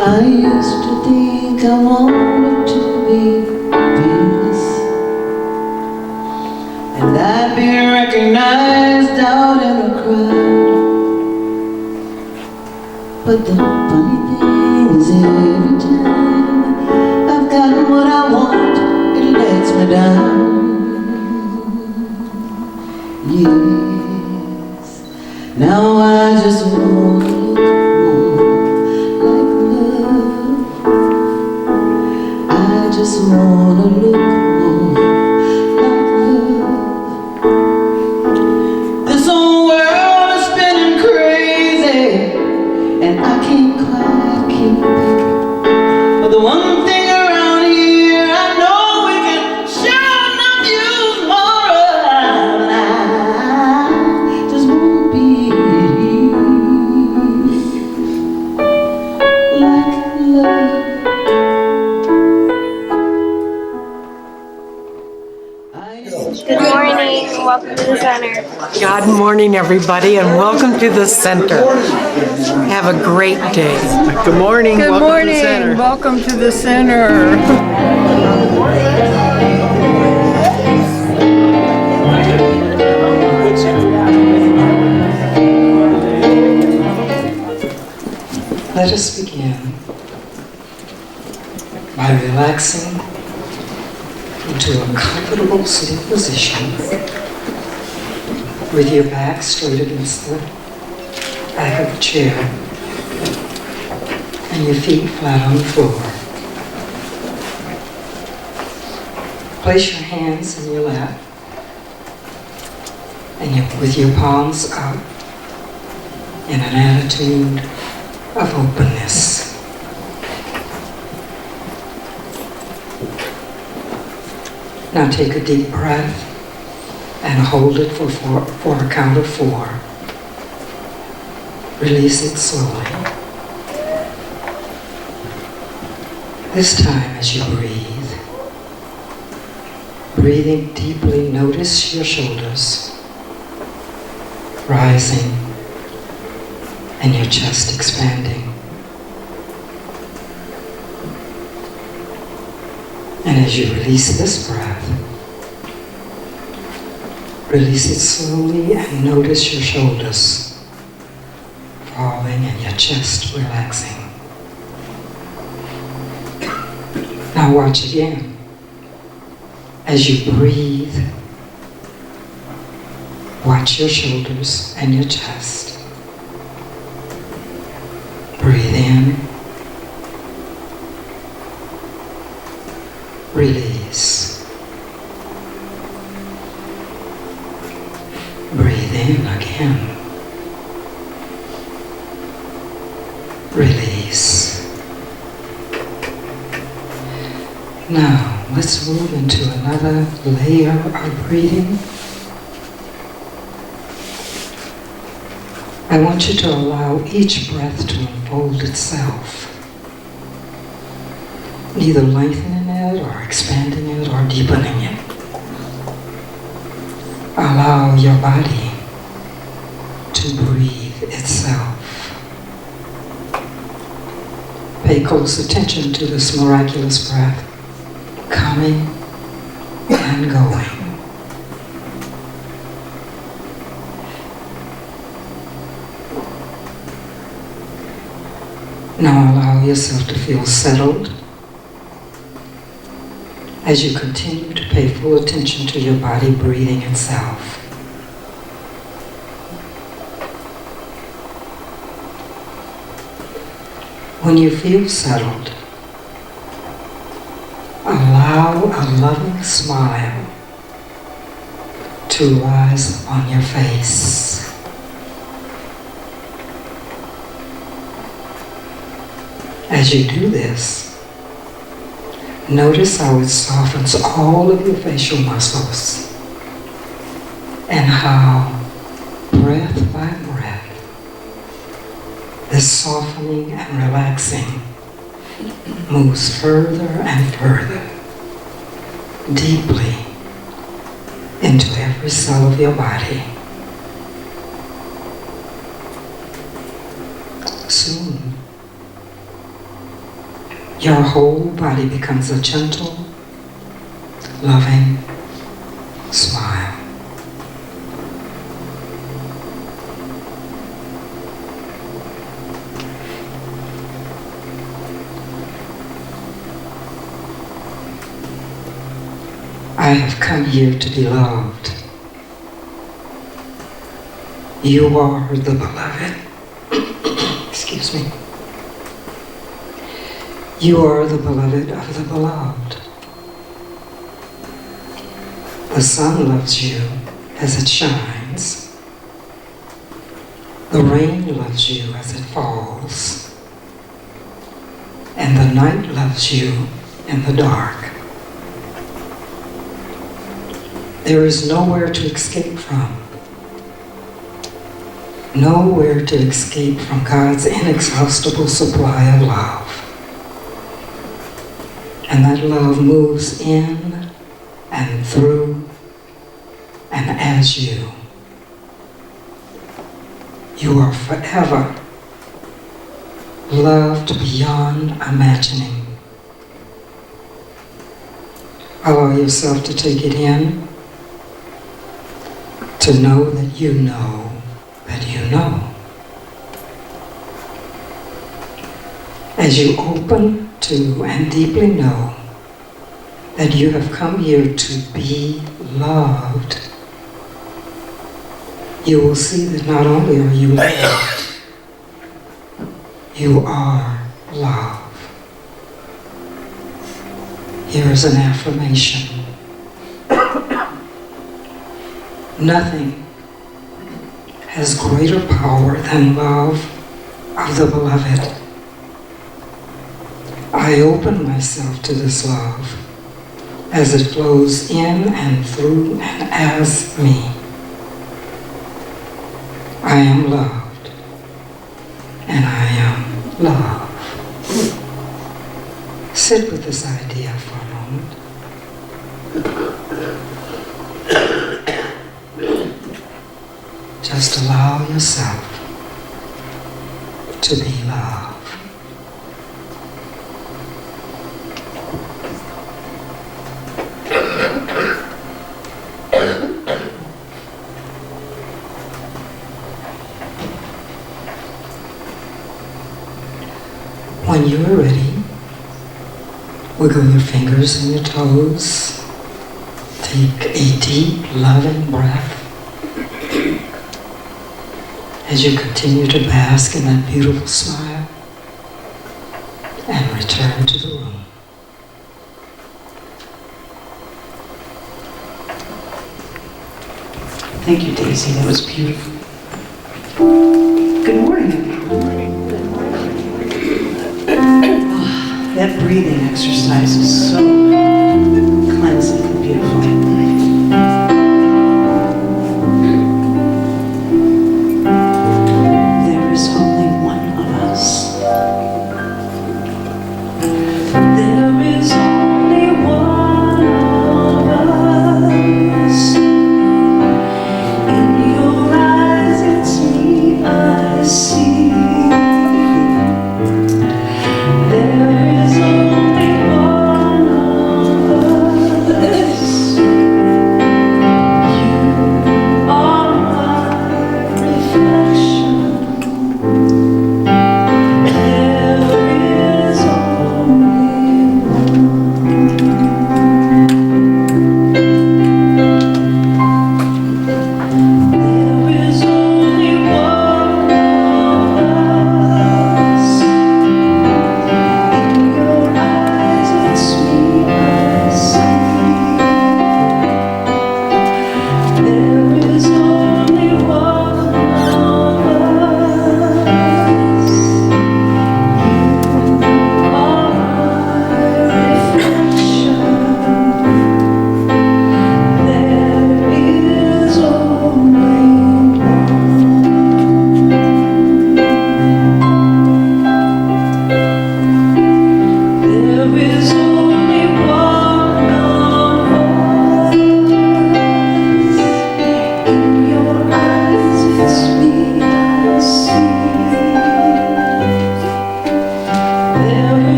I used to think I wanted to be famous, and I'd be recognized out in a crowd. But the funny thing is, every time I've gotten what I want, it lets me down. Yes, now I just want to look more like love. I just want to look more like love. This whole world is spinning crazy, and I can't quite keep up. But the one thing around here I know we can sure enough use more of, and I just won't be like love. Good morning, welcome to the center. Good morning, everybody, and welcome to the center. Have a great day. Good morning. Good Welcome morning. to the center. Welcome to the center. Let us begin by relaxing into a comfortable sitting position with your back straight against the back of the chair and your feet flat on the floor. Place your hands in your lap and with your palms up in an attitude of openness. Now take a deep breath and hold it for a count of 4. Release it slowly. This time as you breathe, breathing deeply, notice your shoulders rising and your chest expanding. And as you release this breath, release it slowly and notice your shoulders falling and your chest relaxing. Now watch again. As you breathe, watch your shoulders and your chest. Breathe in, release. Breathe in again. Release. Now, let's move into another layer of breathing. I want you to allow each breath to unfold itself, neither lengthening it or expanding it or deepening it. Allow your body to breathe itself. Pay close attention to this miraculous breath, coming and going. Now allow yourself to feel settled as you continue to pay full attention to your body breathing itself. When you feel settled, allow a loving smile to rise on your face. As you do this, notice how it softens all of your facial muscles and how breath by breath, this softening and relaxing moves further and further, deeply into every cell of your body. Soon, Your whole body becomes a gentle, loving smile. I have come here to be loved. You are the beloved. Excuse me. You are the beloved of the beloved. The sun loves you as it shines. The rain loves you as it falls. And the night loves you in the dark. There is nowhere to escape from. Nowhere to escape from God's inexhaustible supply of love. And that love moves in and through and as you. You are forever loved beyond imagining. Allow yourself to take it in, to know that you know that you know. As you open to and deeply know that you have come here to be loved, you will see that not only are you loved, you are love. Here is an affirmation. Nothing has greater power than love of the beloved. I open myself to this love as it flows in and through and as me. I am loved, and I am love. Sit with this idea for a moment. Just allow yourself to be love. When you are ready, wiggle your fingers and your toes. Take a deep, loving breath as you continue to bask in that beautiful smile and return to the room. Thank you, Daisy. That was beautiful. Good morning, everyone. That breathing exercise is so cleansing and beautiful. There is only one of us. There is only one of us. In your eyes, it's me I see. There is only one of us.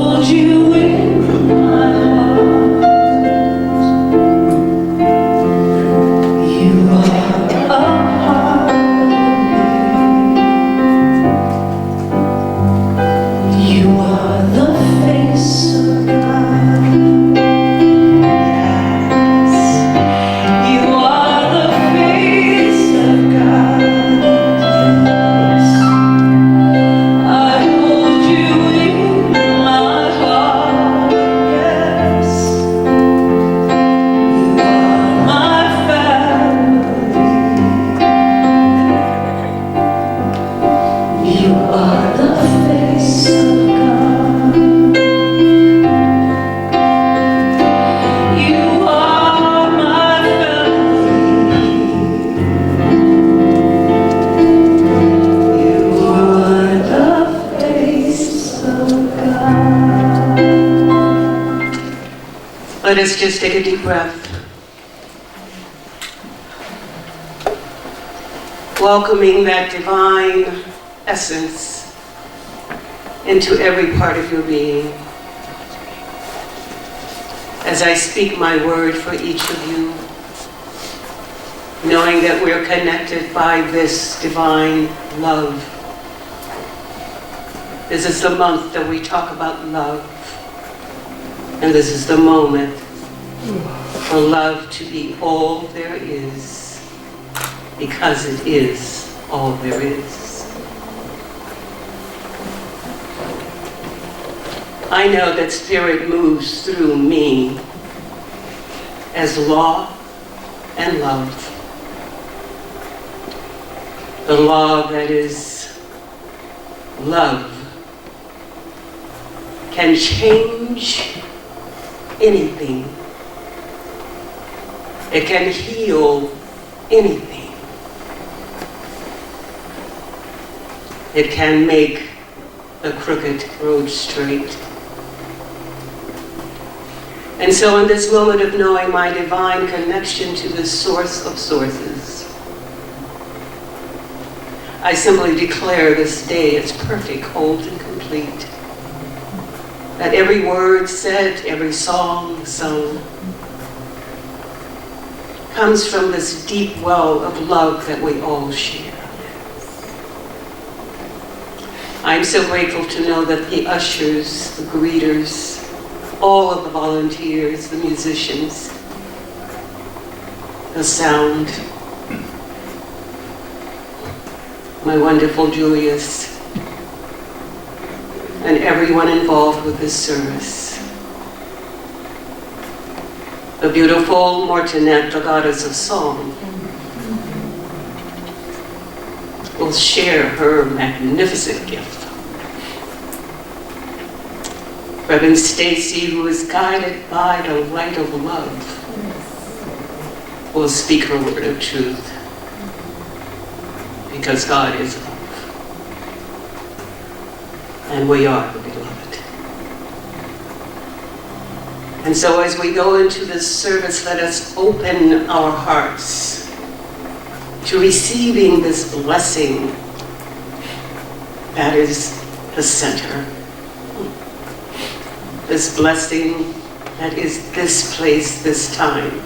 hold you in my heart. You are a part of me. You are the face of God. Yes. You are the face of God. Yes. I hold you in my heart. Yes. You are my family. You are the face of God. You are my family. You are the face of God. Let us just take a deep breath. Welcoming that divine essence into every part of your being. As I speak my word for each of you, knowing that we're connected by this divine love. This is the month that we talk about love. And this is the moment for love to be all there is, because it is all there is. I know that Spirit moves through me as law and love. The law that is love can change anything. It can heal anything. It can make the crooked road straight. And so in this moment of knowing my divine connection to the source of sources, I simply declare this day as perfect, whole, and complete. That every word said, every song sung, comes from this deep well of love that we all share. I'm so grateful to know that the ushers, the greeters, all of the volunteers, the musicians, the sound, my wonderful Julius, and everyone involved with this service. The beautiful Mortinette, the goddess of song, will share her magnificent gift. Reverend Stacy, who is guided by the light of love, will speak her word of truth, because God is love, and we are the beloved. And so as we go into this service, let us open our hearts to receiving this blessing that is the center. This blessing that is this place, this time.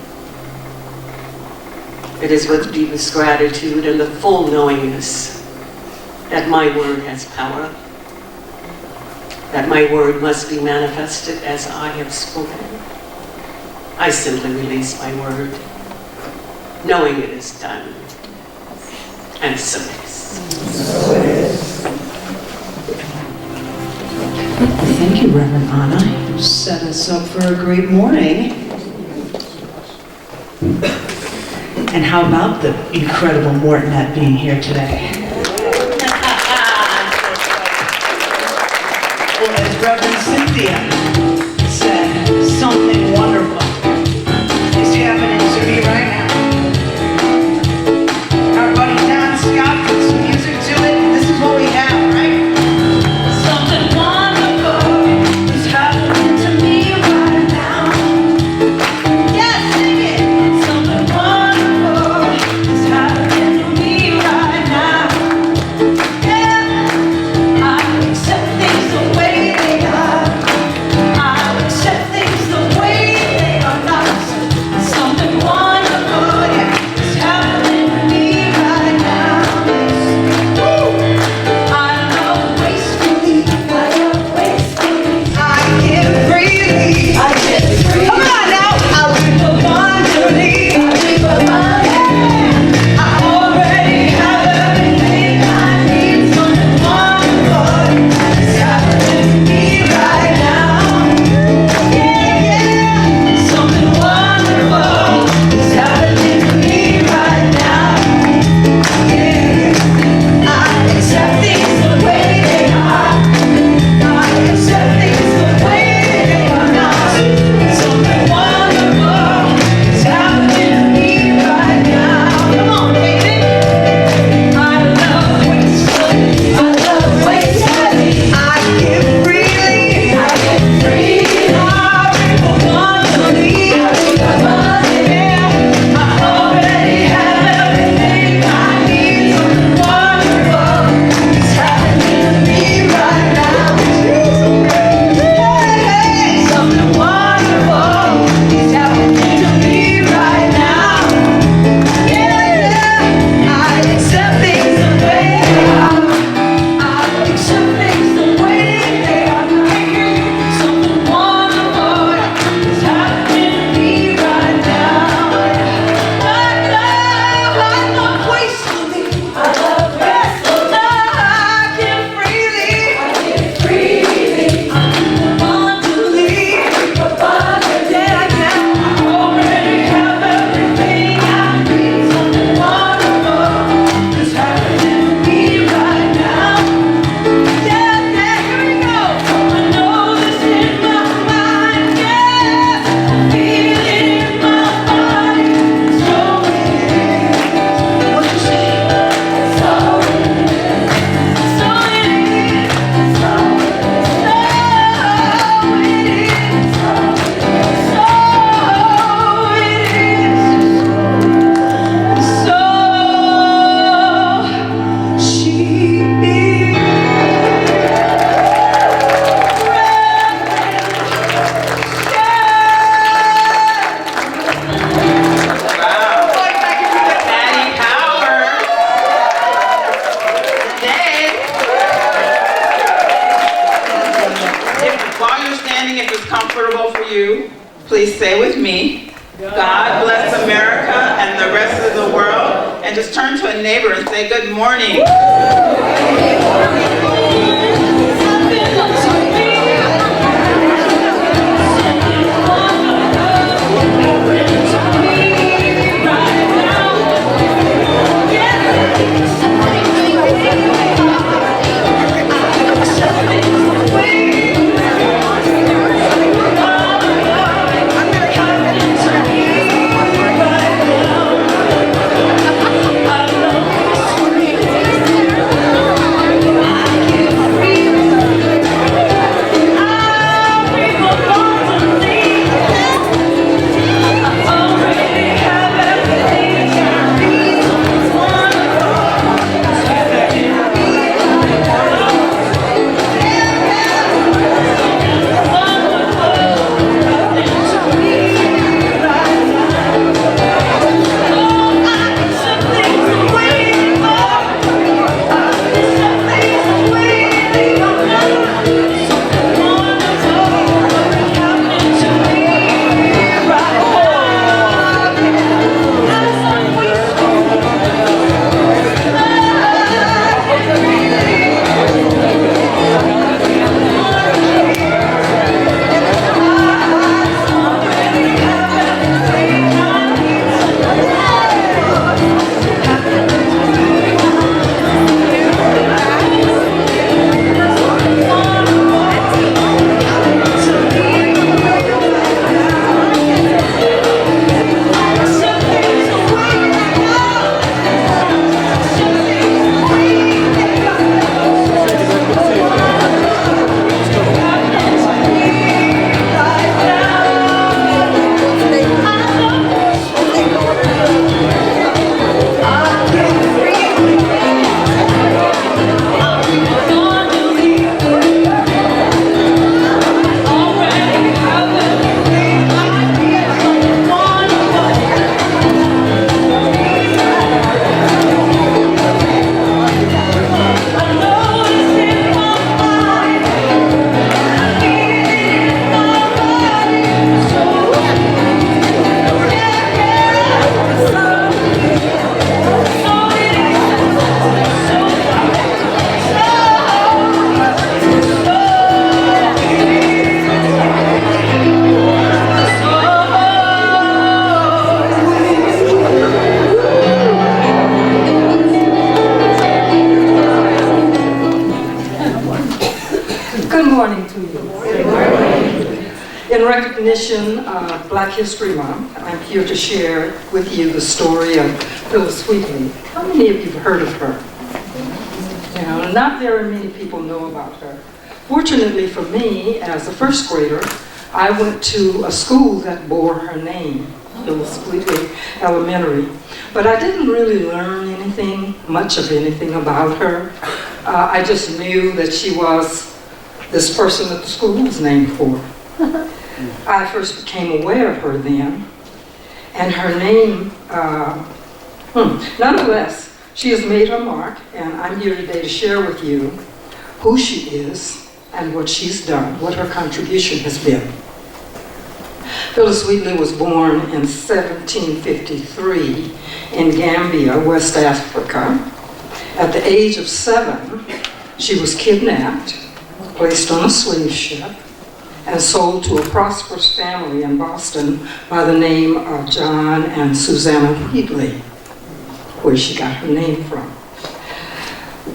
It is with deepest gratitude and the full knowingness that my word has power, that my word must be manifested as I have spoken. I simply release my word, knowing it is done. And so it is. So it is. Thank you, Reverend Anna. You set us up for a great morning. And how about the incredible Mortinette being here today? Well, as Reverend Cynthia said, something wonderful is happening to me right now. Our buddy Don Scott put some music to it. This is what we have, right? Something wonderful is happening to me right now. Yes, sing it. Something wonderful is happening to me right now. Yeah, I accept things the way they are. you're standing, if it's comfortable for you, please say with me, God bless America and the rest of the world. And just turn to a neighbor and say good morning. In recognition of Black History Month, I'm here to share with you the story of Phyllis Wheatley. How many of you have heard of her? Not very many people know about her. Fortunately for me, as a first grader, I went to a school that bore her name, Phyllis Wheatley Elementary. But I didn't really learn much of anything about her. I just knew that she was this person that the school was named for. I first became aware of her then, and her name, nonetheless, she has made her mark, and I'm here today to share with you who she is and what she's done, what her contribution has been. Phyllis Wheatley was born in 1753 in Gambia, West Africa. At the age of 7, she was kidnapped, placed on a slave ship, and sold to a prosperous family in Boston by the name of John and Susanna Wheatley, where she got her name from.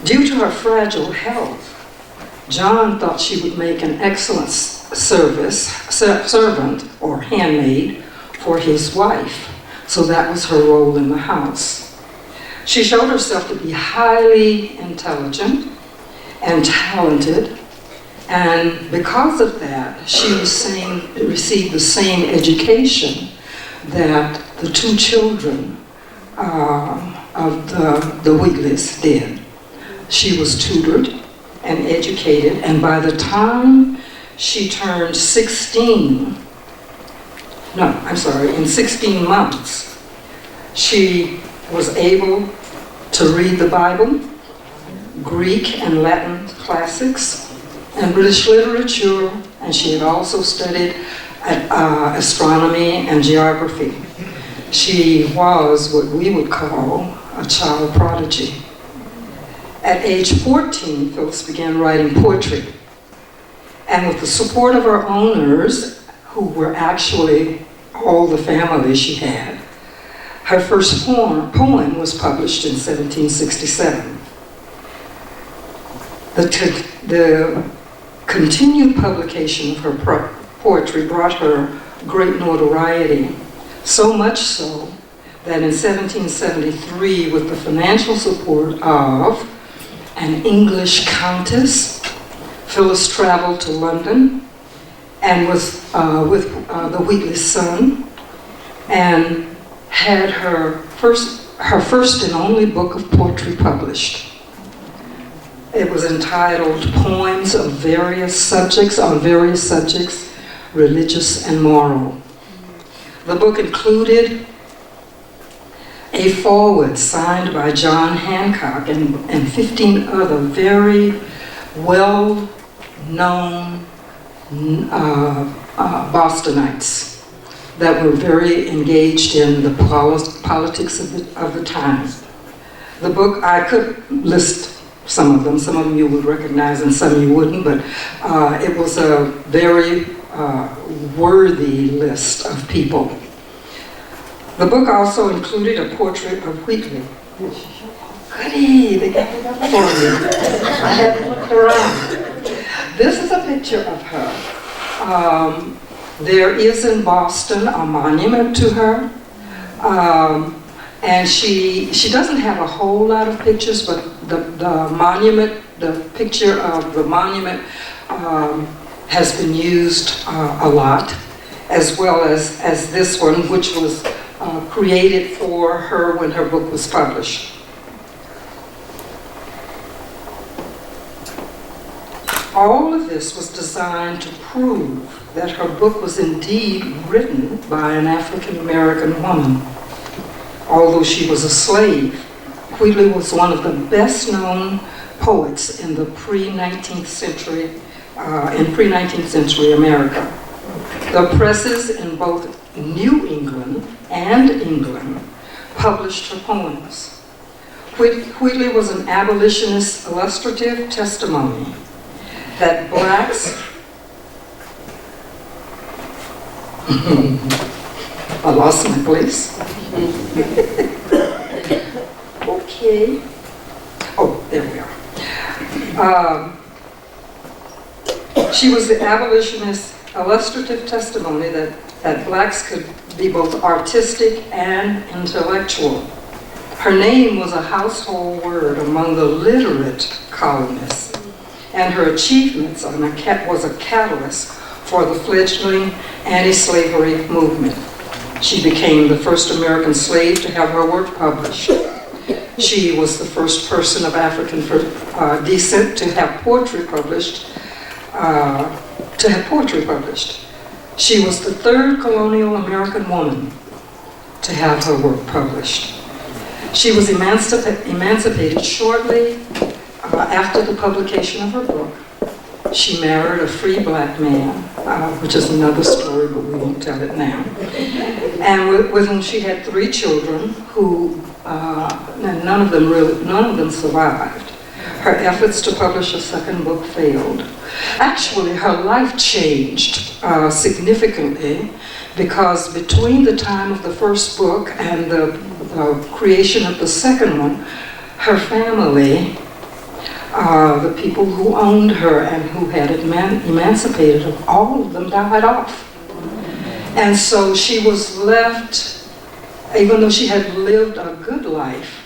Due to her fragile health, John thought she would make an excellent servant or handmaid for his wife, so that was her role in the house. She showed herself to be highly intelligent and talented, and because of that, she received the same education that the two children of the Wheatleys did. She was tutored and educated, and by the time she turned in 16 months, she was able to read the Bible, Greek and Latin classics, and British literature and she had also studied astronomy and geography. She was what we would call a child prodigy. At age 14, Phyllis began writing poetry. And with the support of her owners, who were actually all the family she had, her first poem was published in 1767. The continued publication of her poetry brought her great notoriety, so much so that in 1773, with the financial support of an English countess, Phyllis traveled to London and with the Lvcsl and had her first and only book of poetry published. It was entitled Poems of Various Subjects, on Various Subjects, Religious and Moral. The book included a foreword signed by John Hancock and 15 other very well-known Bostonites that were very engaged in the politics of the time. The book, I could list some of them you would recognize and some you wouldn't, but it was a very worthy list of people. The book also included a portrait of Wheatley. Goody, they got it up for me. I haven't looked around. This is a picture of her. There is in Boston a monument to her. And she doesn't have a whole lot of pictures, but the monument, the picture of the monument has been used a lot, as well as this one, which was created for her when her book was published. All of this was designed to prove that her book was indeed written by an African American woman. Although she was a slave, Wheatley was one of the best-known poets in the pre-19th century America. The presses in both New England and England published her poems. Wheatley was an abolitionist illustrative testimony that blacks I lost my place. Okay. Oh, there we are. She was the abolitionist illustrative testimony that blacks could be both artistic and intellectual. Her name was a household word among the literate colonists, and her achievements was a catalyst for the fledgling anti-slavery movement. She became the first American slave to have her work published. She was the first person of African descent to have poetry published. She was the third colonial American woman to have her work published. She was emancipated shortly after the publication of her book. She married a free black man, which is another story, but we won't tell it now. And with whom she had 3 children, who none of them survived. Her efforts to publish a second book failed. Actually, her life changed significantly, because between the time of the first book and the creation of the second one, her family, the people who owned her and who had emancipated her, all of them died off. And so she was left, even though she had lived a good life,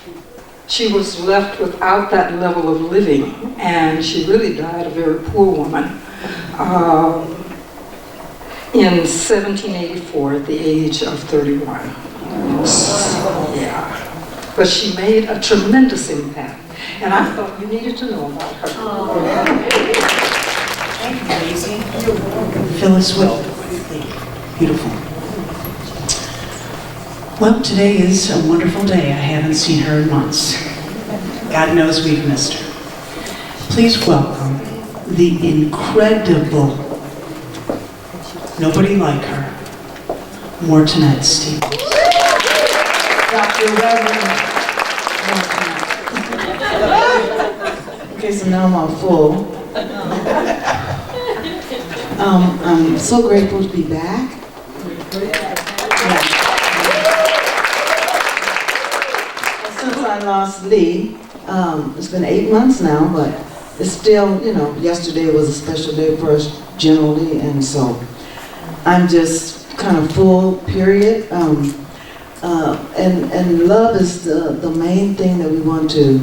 she was left without that level of living, and she really died a very poor woman in 1784 at the age of 31. Yeah. But she made a tremendous impact, and I thought you needed to know about her. Amazing. Phyllis Will. Beautiful. Well, today is a wonderful day. I haven't seen her in months. God knows we've missed her. Please welcome the incredible Nobody like her. More tonight, Steve. Dr. Reverend. More tonight. Okay, so now I'm all full. I'm so grateful to be back. Yeah. Since I lost Lee, it's been 8 months now, but it's still, you know, yesterday was a special day for us generally, and so I'm just kind of full, period. And love is the main thing that we want to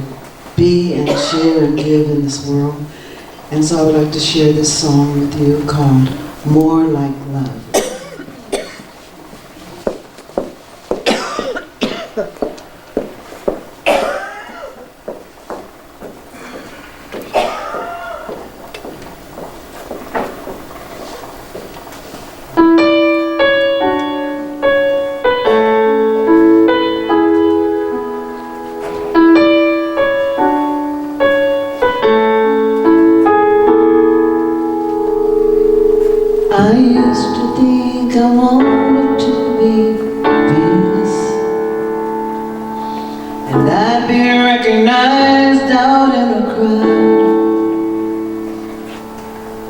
be and share and give in this world. And so I would like to share this song with you called More Like Love. I used to think I wanted to be famous, and I'd be recognized out in a crowd.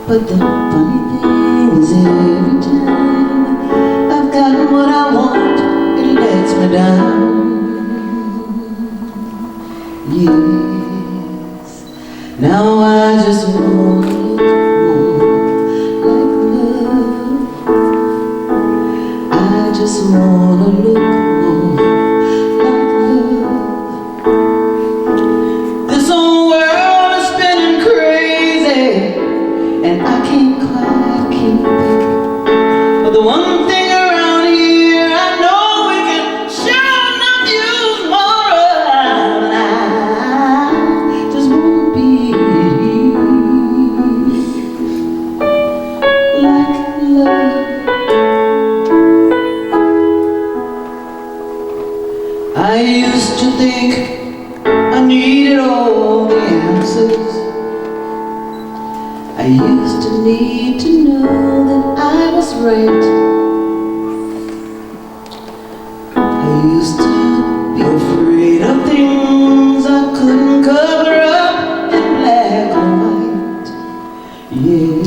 But the funny thing is every time I've gotten what I want, it lets me down. Yes, now I just want to just wanna look more like love. This whole world is spinning crazy, and I can't quite keep it. But the one thing around here, I know we can sure enough use more of, and I just wanna be like love. I used to think I needed all the answers. I used to need to know that I was right. I used to be afraid of things I couldn't cover up in black and white. Yes,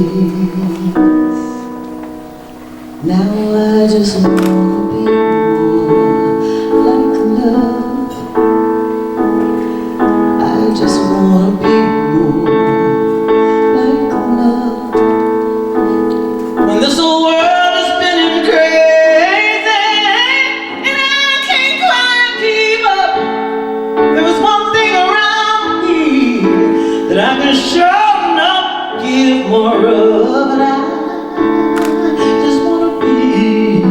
now I just want to be like love. I just wanna be more like love. When this whole world is spinning crazy and I can't quite keep up, there was one thing around here that I can sure enough give more of, and I just wanna be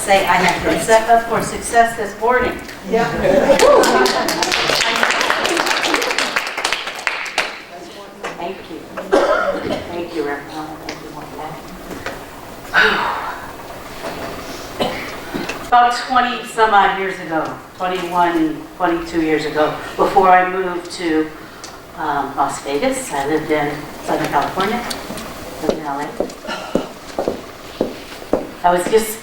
say I have been set up for success this morning. Thank you. Thank you, Reverend Helen. Thank you, Mom. About 20 some odd years ago, 21, 22 years ago, before I moved to Las Vegas, I lived in Southern California, lived in LA. I was just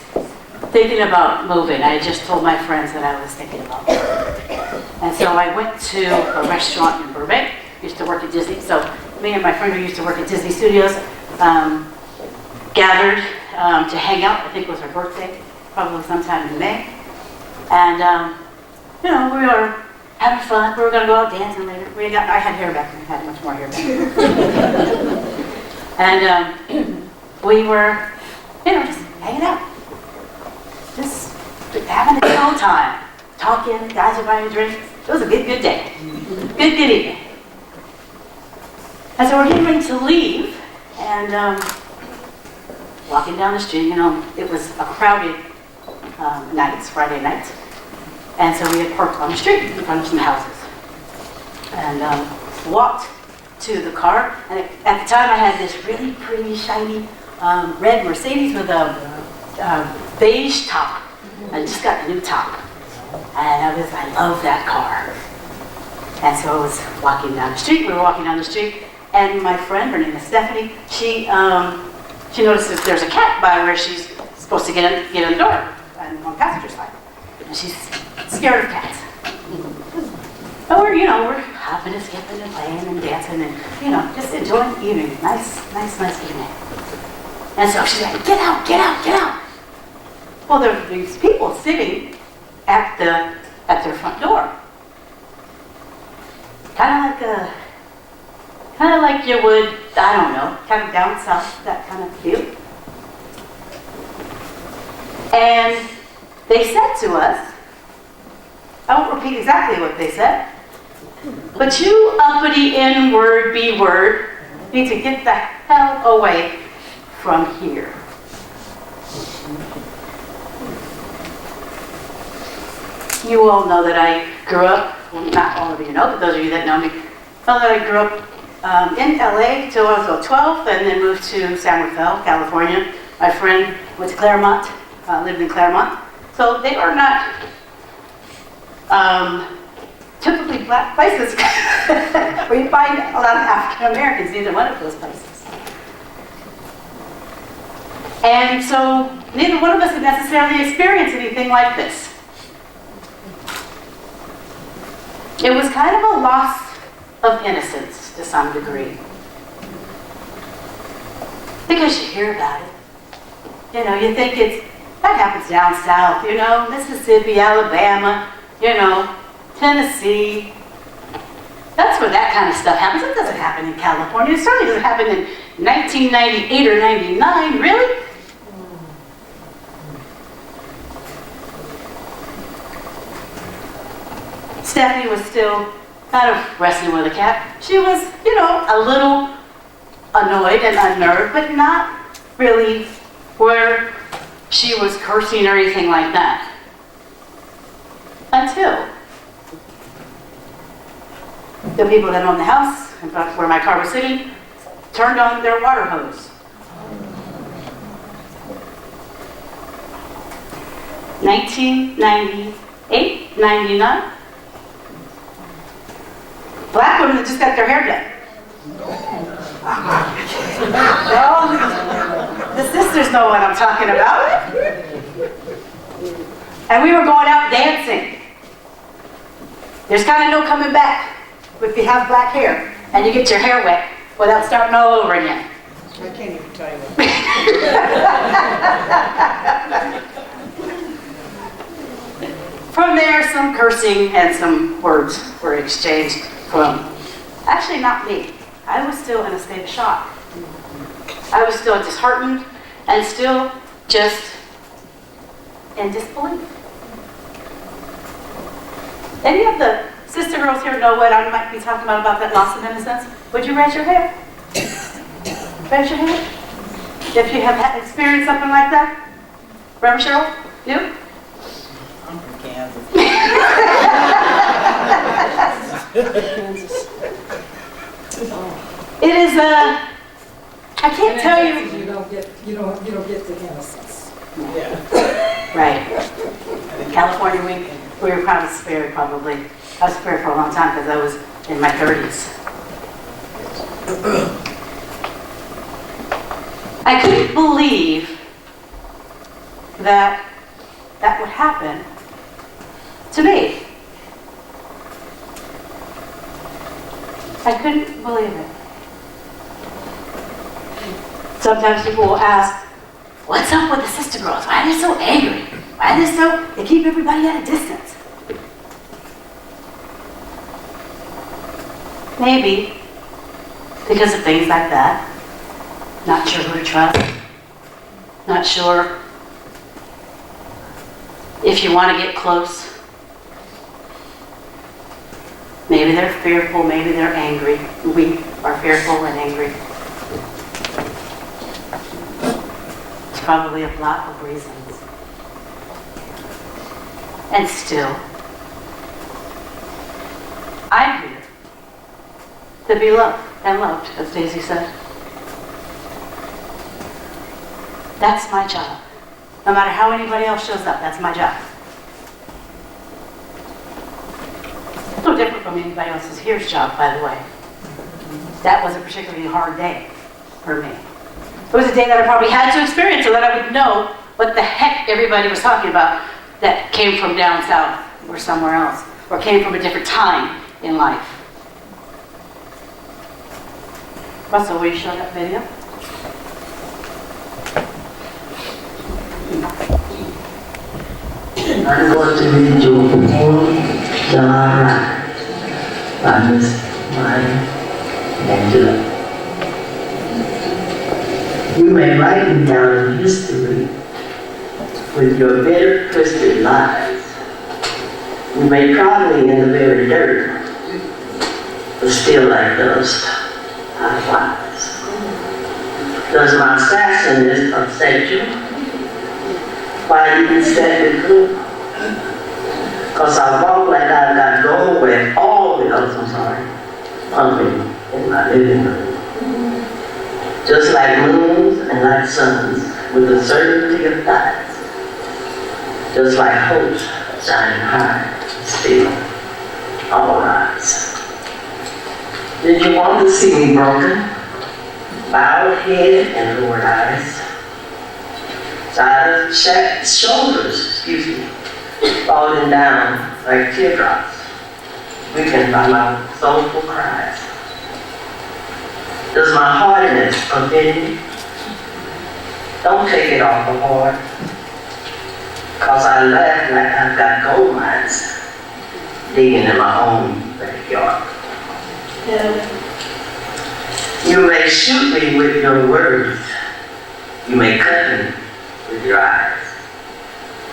thinking about moving. I had just told my friends that I was thinking about moving. And so I went to a restaurant in Burbank. Used to work at Disney. So me and my friend who used to work at Disney Studios gathered to hang out. I think it was her birthday, probably sometime in May. And you know, we were having fun. We were going to go out dancing later. I had hair back then. I had much more hair back then. And we were, you know, just hanging out. Just having a good old time. Talking, guys are buying drinks. It was a good day. Good evening. And so we're getting ready to leave, and walking down the street, you know, it was a crowded nights, Friday nights. And so we had parked on the street in front of some houses. And walked to the car, and at the time I had this really pretty, shiny red Mercedes with a beige top. I just got the new top. And I love that car. And so I was walking down the street, we were walking down the street, and my friend, her name is Stephanie, she noticed that there's a cat by where she's supposed to get in the door, and on the passenger side. And she's scared of cats. But we're hopping and skipping and playing and dancing and, you know, just enjoying the evening. Nice evening. And so she's like, get out, get out, get out. Well, there were these people sitting at their front door. Kind of like you would, I don't know, kind of down south, that kind of feel. And they said to us, I won't repeat exactly what they said, but you uppity N-word, B-word, need to get the hell away from here. You all know that I grew up, well, not all of you know, but those of you that know me, know that I grew up in LA till I was about 12, and then moved to San Rafael, California. My friend went to Claremont, lived in Claremont. So they are not typically black places where you find a lot of African Americans, neither one of those places. And so neither one of us had necessarily experienced anything like this. It was kind of a loss of innocence to some degree. Because you hear about it. You know, you think that happens down south, you know, Mississippi, Alabama, you know, Tennessee. That's where that kind of stuff happens. It doesn't happen in California. It certainly doesn't happen in 1998 or 99, really? Stephanie was still kind of wrestling with a cat. She was, you know, a little annoyed and unnerved, but not really where she was cursing or anything like that. Until the people that owned the house, in fact, where my car was sitting, turned on their water hose. 1998, 99. Black women that just got their hair done. Well, the sisters know what I'm talking about. And we were going out dancing. There's kind of no coming back if you have black hair and you get your hair wet without starting all over again. I can't even tell you what. From there, some cursing and some words were exchanged from, actually not me. I was still in a state of shock. I was still disheartened and still just in disbelief. Any of the sister girls here know what I might be talking about that loss of innocence? Would you raise your hand? Raise your hand. If you have experienced something like that. Reverend Cheryl? Nope. I'm from Kansas. It is I can't tell you. You don't get the innocence. Right. California, we were probably spared, probably. I was spared for a long time because I was in my 30s. I couldn't believe that that would happen to me. I couldn't believe it. Sometimes people will ask, what's up with the sister girls? Why are they so angry? Why are they keep everybody at a distance? Maybe because of things like that. Not sure who to trust. Not sure if you want to get close. Maybe they're fearful, maybe they're angry. We are fearful and angry. It's probably a lot of reasons. And still, I'm here to be loved and loved, as Daisy said. That's my job. No matter how anybody else shows up, that's my job. No different from anybody else's here's job, by the way. That was a particularly hard day for me. It was a day that I probably had to experience so that I would know what the heck everybody was talking about that came from down south or somewhere else, or came from a different time in life. Russell, will you show that video? I'm going to read you a poem, Dara, by Miss Maya Angelou. You may write me down in history with your bitter, twisted lies. You may try me in the very dirt, but still like dust, I flies. Does my sassiness upset you? Why you said it good? Cause I walk like I got gold where all the others, hungry in my living room. Just like moons and like suns, with the certainty of thighs. Just like hopes shining high, still, all rise. Did you want to see me broken? Bowed head and lowered eyes. Side shoulders, falling down like teardrops, weakened by my soulful cries. Does my hardness offend you? Don't take it off the hard, cause I laugh like I've got gold mines digging in my own backyard. You may shoot me with your words, you may cut me with your eyes.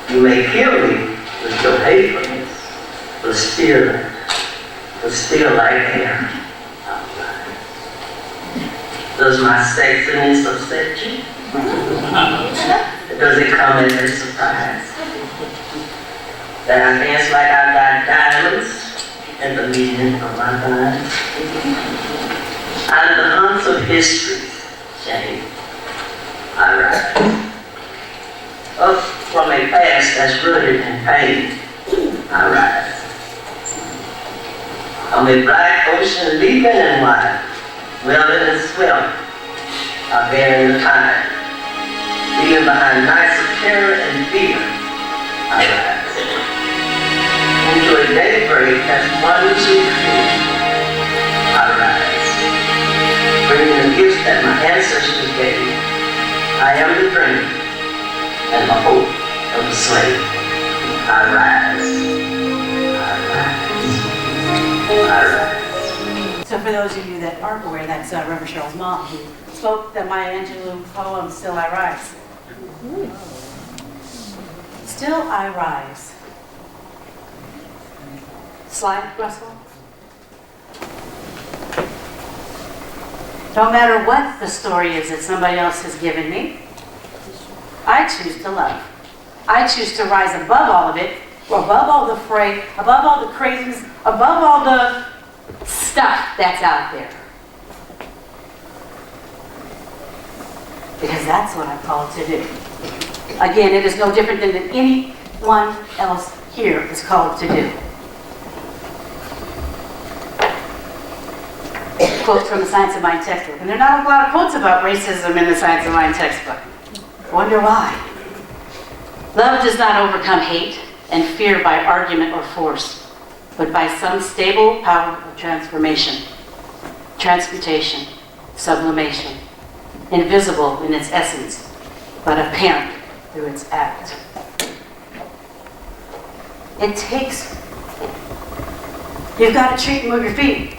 You may kill me with your hatefulness, but still like air. Does my sexiness upset you? Does it come as a surprise? That I dance like I got diamonds in the median of my thighs? Out of the hunts of history, shame, I rise. Up from a past that's rooted in pain, I rise. From a black ocean leaping and wide, welded and swelling, I bear in the tide. Leaving behind nights of terror and fear, I rise. Into a daybreak that's one too clear, I rise. Bringing the gifts that my ancestors gave, I am the dream and the hope of the slave. I rise. I rise. So for those of you that aren't aware, that's Reverend Cheryl's mom who spoke the Maya Angelou poem, Still I Rise. Still I rise. Slide, Russell. No matter what the story is that somebody else has given me, I choose to love. I choose to rise above all of it, above all the fray, above all the craziness, above all the stuff that's out there. Because that's what I'm called to do. Again, it is no different than anyone else here is called to do. Quote from the Science of Mind textbook. And there are not a lot of quotes about racism in the Science of Mind textbook. Wonder why? Love does not overcome hate and fear by argument or force, but by some stable power of transformation, transmutation, sublimation, invisible in its essence, but apparent through its act. It takes, you've got to treat and move your feet.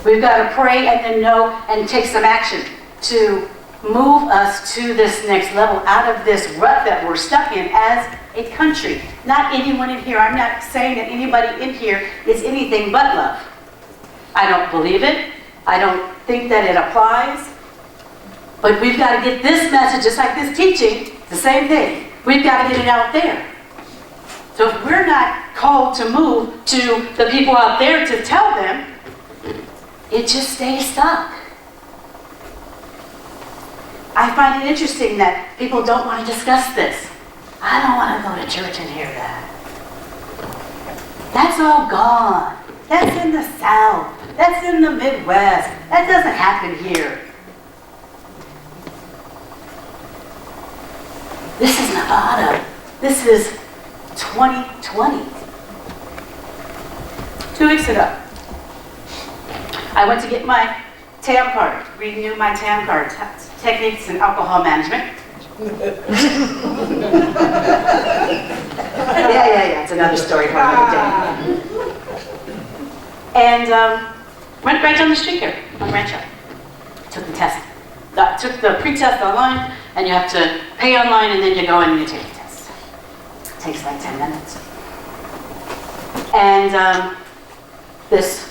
We've got to pray and then know and take some action to move us to this next level, out of this rut that we're stuck in as a country. Not anyone in here, I'm not saying that anybody in here is anything but love. I don't believe it. I don't think that it applies. But we've got to get this message, just like this teaching, the same thing. We've got to get it out there. So if we're not called to move to the people out there to tell them, it just stays stuck. I find it interesting that people don't want to discuss this. I don't want to go to church and hear that. That's all gone. That's in the South. That's in the Midwest. That doesn't happen here. This is Nevada. This is 2020. 2 weeks ago, I went to get my TAM card, renew my TAM card, techniques in alcohol management. Yeah, it's another story for another day. And went right down the street here on Rancho. Took the test. Took the pre-test online, and you have to pay online, and then you go in and you take the test. It takes like 10 minutes. And this,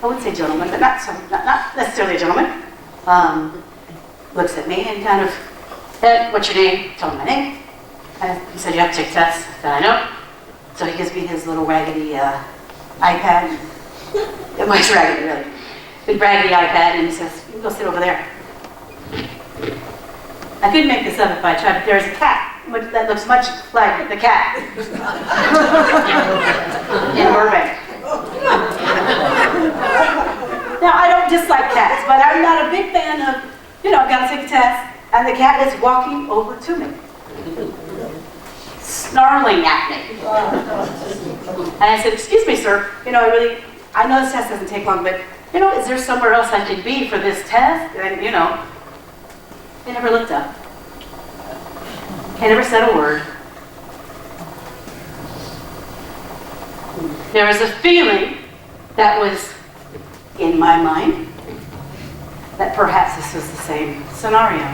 I wouldn't say gentleman, but not necessarily a gentleman, looks at me and kind of, hey, what's your name? Told him my name. And he said, you have to take tests. I said, I know. So he gives me his little raggedy iPad. It was raggedy, really. Big raggedy iPad, and he says, you can go sit over there. I couldn't make this up if I tried, but there's a cat that looks much like the cat in Burbank. Now, I don't dislike cats, but I'm not a big fan of, I've got to take a test, and the cat is walking over to me, snarling at me. And I said, excuse me, sir, I know this test doesn't take long, but, is there somewhere else I could be for this test? And, he never looked up. He never said a word. There was a feeling that was in my mind that perhaps this was the same scenario.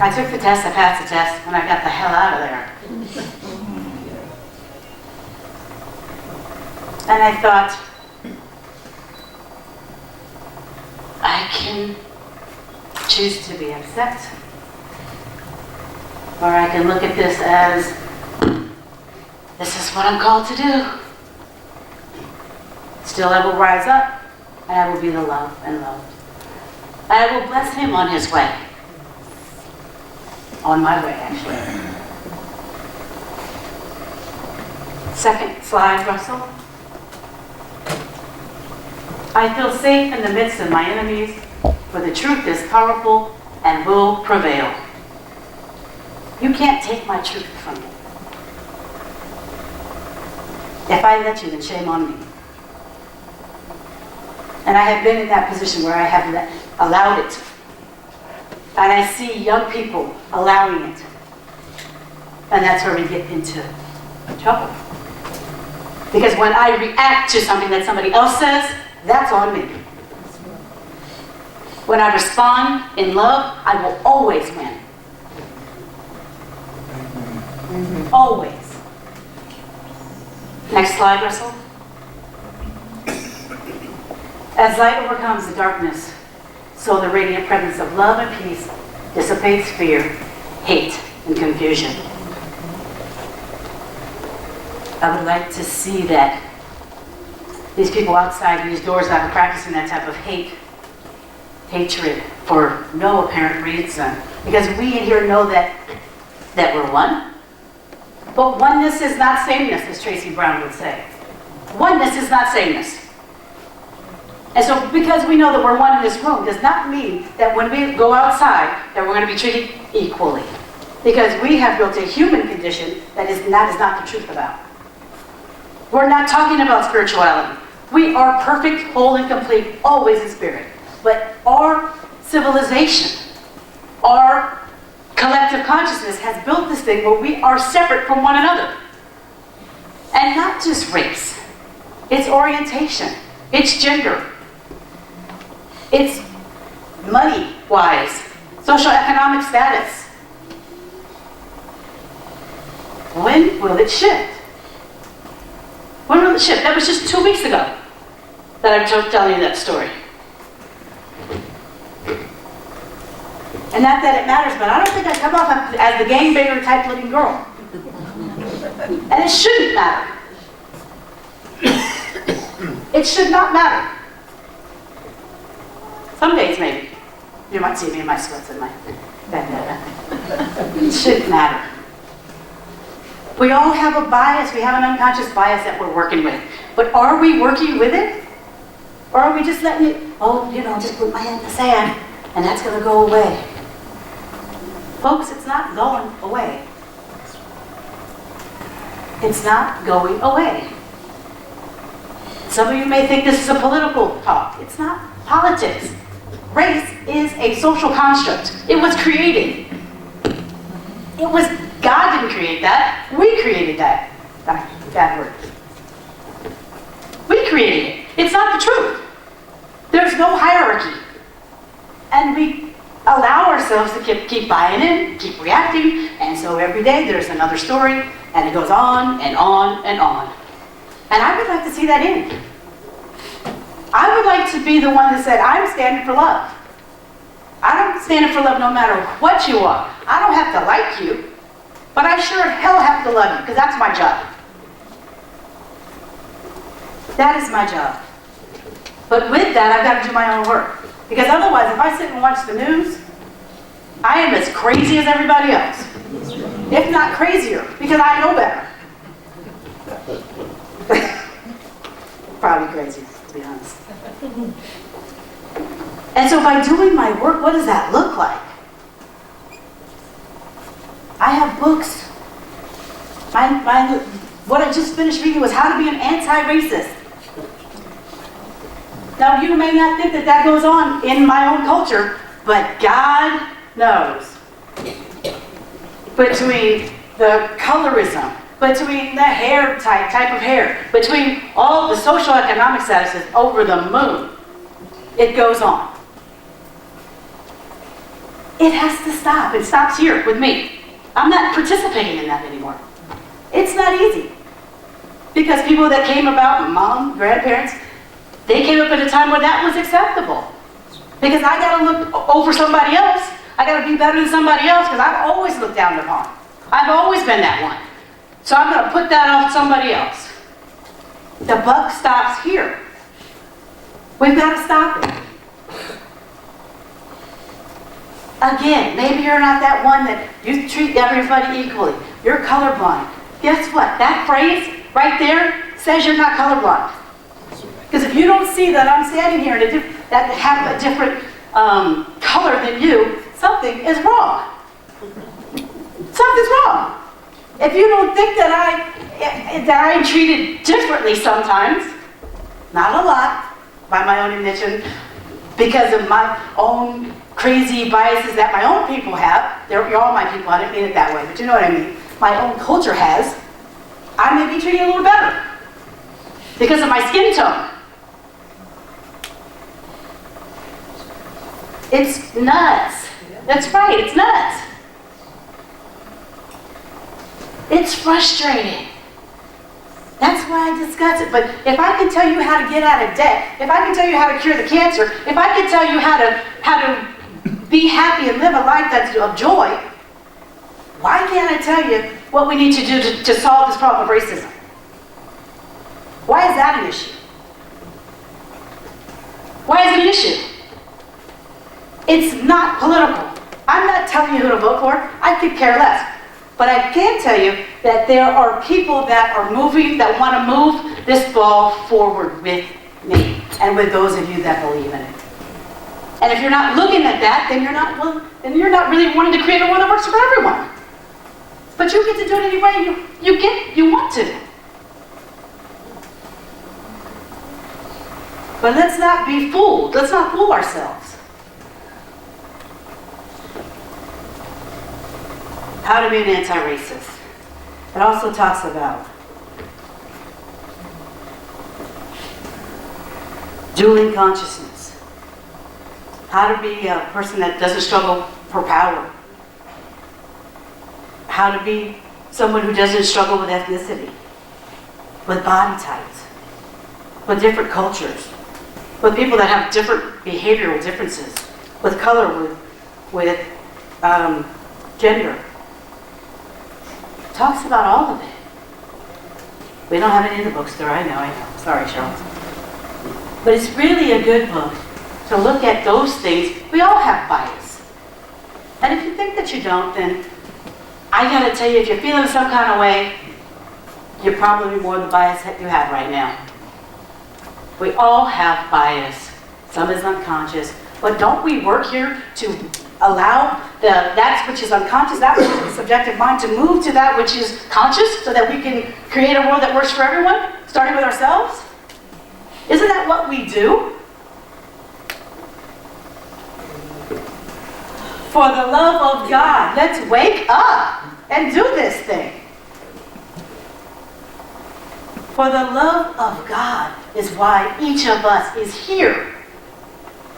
I took the test, I passed the test, and I got the hell out of there. And I thought, I can choose to be upset, or I can look at this as, this is what I'm called to do. Still I will rise up, and I will be the love and loved. And I will bless him on his way. On my way, actually. Second slide, Russell. I feel safe in the midst of my enemies, for the truth is powerful and will prevail. You can't take my truth from me. If I let you, then shame on me. And I have been in that position where I have allowed it. And I see young people allowing it. And that's where we get into trouble. Because when I react to something that somebody else says, that's on me. When I respond in love, I will always win. Always. Next slide, Russell. As light overcomes the darkness, so the radiant presence of love and peace dissipates fear hate and confusion. I would like to see that these people outside these doors not practicing that type of hatred for no apparent reason. Because we in here know that we're one. But oneness is not sameness, as Tracy Brown would say. Oneness is not sameness. And so because we know that we're one in this room does not mean that when we go outside that we're going to be treated equally. Because we have built a human condition that is not the truth about. We're not talking about spirituality. We are perfect, whole, and complete, always in spirit. But our civilization, our collective consciousness has built this thing where we are separate from one another. And not just race. It's orientation. It's gender. It's money-wise, socioeconomic status. When will it shift? When will it shift? That was just 2 weeks ago that I'm telling you that story. And not that it matters, but I don't think I come off as the gangbanger type looking girl. And it shouldn't matter. It should not matter. Some days maybe. You might see me in my sweats and my bandana. It shouldn't matter. We all have a bias. We have an unconscious bias that we're working with. But are we working with it? Or are we just letting it, just put my head in the sand and that's going to go away? Folks, it's not going away. It's not going away. Some of you may think this is a political talk. It's not politics. Race is a social construct. It was created. God didn't create that. We created that. Bad word. We created it. It's not the truth. There's no hierarchy. And we allow ourselves to keep buying in, keep reacting, and so every day there's another story, and it goes on and on and on. And I would like to see that end. I would like to be the one that said, I'm standing for love. I'm standing for love no matter what you are. I don't have to like you, but I sure as hell have to love you, because that's my job. That is my job. But with that, I've got to do my own work. Because otherwise, if I sit and watch the news, I am as crazy as everybody else. If not crazier, because I know better. Probably crazy, to be honest. And so by doing my work, what does that look like? I have books. What I just finished reading was How to Be an Anti-Racist. Now, you may not think that goes on in my own culture, but God knows. Between the colorism, between the hair type of hair, between all the socioeconomic statuses over the moon, it goes on. It has to stop. It stops here with me. I'm not participating in that anymore. It's not easy. Because people that came about, mom, grandparents, they came up at a time where that was acceptable. Because I got to look over somebody else. I got to be better than somebody else because I've always looked down upon. I've always been that one. So I'm going to put that off somebody else. The buck stops here. We've got to stop it. Again, maybe you're not that one that you treat everybody equally. You're colorblind. Guess what? That phrase right there says you're not colorblind. Because if you don't see that I'm standing here that have a different color than you, something is wrong. Something's wrong. If you don't think that I'm treated differently sometimes, not a lot, by my own admission, because of my own crazy biases that my own people have. You're all my people, I didn't mean it that way, but you know what I mean. My own culture has. I may be treated a little better because of my skin tone. It's nuts. That's right, it's nuts. It's frustrating. That's why I discuss it. But if I can tell you how to get out of debt, if I can tell you how to cure the cancer, if I can tell you how to be happy and live a life that's of joy, Why can't I tell you what we need to do to solve this problem of racism? Why is that an issue? Why is it an issue? It's not political. I'm not telling you who to vote for. I could care less. But I can tell you that there are people that are moving, that want to move this ball forward with me and with those of you that believe in it. And if you're not looking at that, then you're not really wanting to create a world that works for everyone. But you get to do it any way you want to. But let's not be fooled. Let's not fool ourselves. How to be an anti-racist. It also talks about dueling consciousness. How to be a person that doesn't struggle for power. How to be someone who doesn't struggle with ethnicity, with body types, with different cultures, with people that have different behavioral differences, with color, with gender. Talks about all of it. We don't have it in the bookstore, I know. Sorry, Cheryl. But it's really a good book to look at those things. We all have bias. And if you think that you don't, then I gotta tell you, if you're feeling some kind of way, you're probably more the bias that you have right now. We all have bias. Some is unconscious. But don't we work here to allow that which is unconscious, that which is the subjective mind, to move to that which is conscious so that we can create a world that works for everyone, starting with ourselves? Isn't that what we do? For the love of God, let's wake up and do this thing. For the love of God is why each of us is here.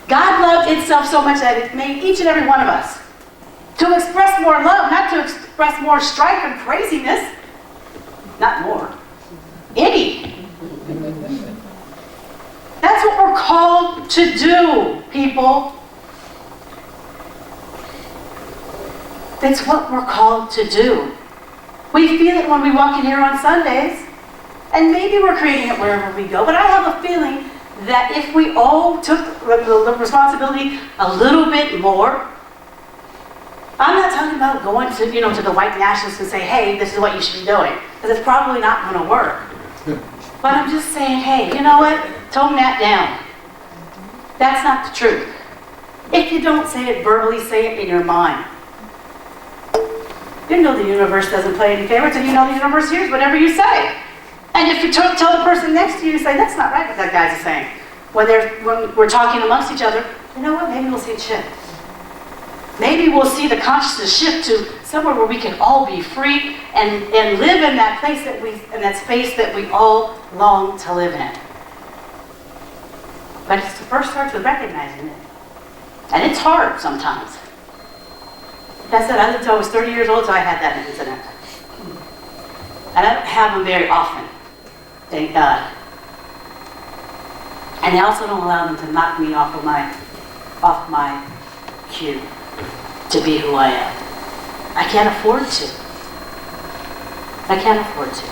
God loved itself so much that it made each and every one of us to express more love, not to express more strife and craziness. Not more. Any. That's what we're called to do, people. That's what we're called to do. We feel it when we walk in here on Sundays, and maybe we're creating it wherever we go, but I have a feeling that if we all took the responsibility a little bit more, I'm not talking about going to the white nationalists and say, hey, this is what you should be doing, because it's probably not going to work. But I'm just saying, hey, you know what? Tone that down. That's not the truth. If you don't say it verbally, say it in your mind. You know the universe doesn't play any favorites, and you know the universe hears whatever you say. And if you tell the person next to you, say, that's not right what that guy's saying. When we're talking amongst each other, you know what? Maybe we'll see it shift. Maybe we'll see the consciousness shift to somewhere where we can all be free and live in that place in that space that we all long to live in. But it first starts with recognizing it. And it's hard sometimes. Like I said, I lived until I was 30 years old, so I had that incident. And I don't have them very often, thank God. And I also don't allow them to knock me off my cue to be who I am. I can't afford to. I can't afford to.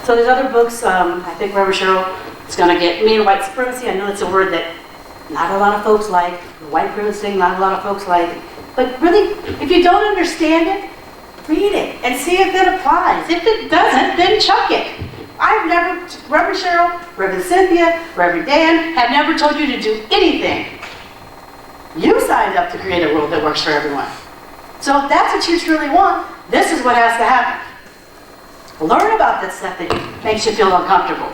So there's other books. I think Reverend Cheryl is going to get me and white supremacy. I know it's a word that not a lot of folks like. White privilege thing, not a lot of folks like. But really, if you don't understand it, read it and see if it applies. If it doesn't, then chuck it. Reverend Cheryl, Reverend Cynthia, Reverend Dan have never told you to do anything. You signed up to create a world that works for everyone. So if that's what you truly want, this is what has to happen. Learn about that stuff that makes you feel uncomfortable.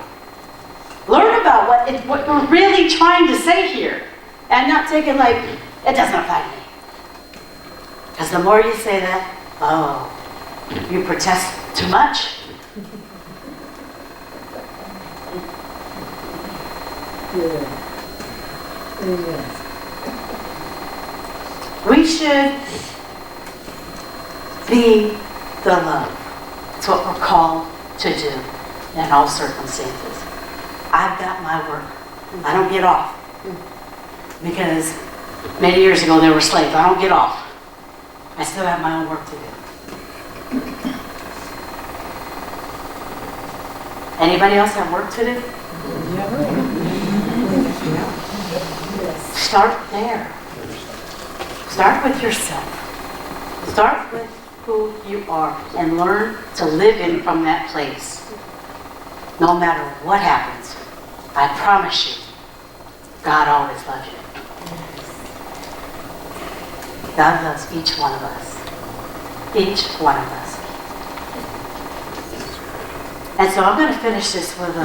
Learn about what we're really trying to say here, and not take it like, it doesn't apply to me. Because the more you say that, oh, you protest too much. We should be the love. It's what we're called to do in all circumstances. I've got my work. I don't get off. Because many years ago there were slaves. I don't get off. I still have my own work to do. Anybody else have work to do? Start there. Start with yourself. Start with who you are and learn to live in from that place. No matter what happens, I promise you, God always loves you. God loves each one of us. Each one of us. And so I'm going to finish this with